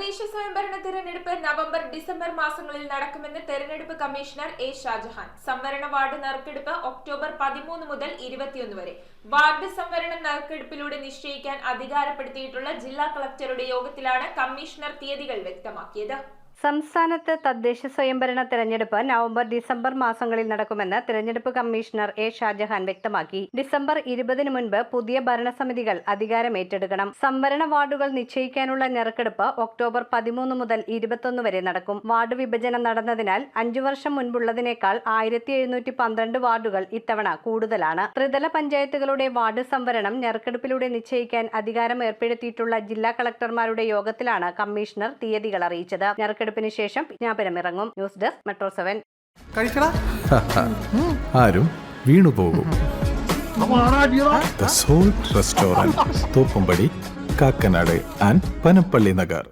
തദ്ദേശ സ്വയംഭരണ തെരഞ്ഞെടുപ്പ് നവംബർ ഡിസംബർ മാസങ്ങളിൽ നടക്കുമെന്ന് തെരഞ്ഞെടുപ്പ് കമ്മീഷണർ എ ഷാജഹാൻ. സംവരണ വാർഡ് നറുക്കെടുപ്പ് ഒക്ടോബർ 13 മുതൽ 21 വരെ. വാർഡ് സംവരണം നറുക്കെടുപ്പിലൂടെ നിശ്ചയിക്കാൻ അധികാരപ്പെടുത്തിയിട്ടുള്ള ജില്ലാ കളക്ടറുടെ യോഗത്തിലാണ് കമ്മീഷണർ തീയതികൾ വ്യക്തമാക്കിയത്. സംസ്ഥാനത്ത് തദ്ദേശ സ്വയംഭരണ തെരഞ്ഞെടുപ്പ് നവംബർ ഡിസംബർ മാസങ്ങളിൽ നടക്കുമെന്ന് തെരഞ്ഞെടുപ്പ് കമ്മീഷണർ എ ഷാജഹാൻ വ്യക്തമാക്കി. ഡിസംബർ 20 മുൻപ് പുതിയ ഭരണസമിതികൾ അധികാരമേറ്റെടുക്കണം. സംവരണ വാർഡുകൾ നിശ്ചയിക്കാനുള്ള നറുക്കെടുപ്പ് ഒക്ടോബർ 13 മുതൽ 21 വരെ നടക്കും. വാർഡ് വിഭജനം നടന്നതിനാൽ 5 വർഷം മുൻപുള്ളതിനേക്കാൾ 1712 വാർഡുകൾ ഇത്തവണ കൂടുതലാണ്. ത്രിതല പഞ്ചായത്തുകളുടെ വാർഡ് സംവരണം നറുക്കെടുപ്പിലൂടെ നിശ്ചയിക്കാൻ അധികാരം ഏർപ്പെടുത്തിയിട്ടുള്ള ജില്ലാ കളക്ടർമാരുടെ യോഗത്തിലാണ് കമ്മീഷണർ തീയതികൾ അറിയിച്ചത്. നറുക്കെടുപ്പിന് ശേഷം വിജ്ഞാപനമിറങ്ങും. News desk metro 7. ആരും വീണുപോകും. The Salt Restaurant, Thoppumpady, Kakkanad and Panampilly Nagar.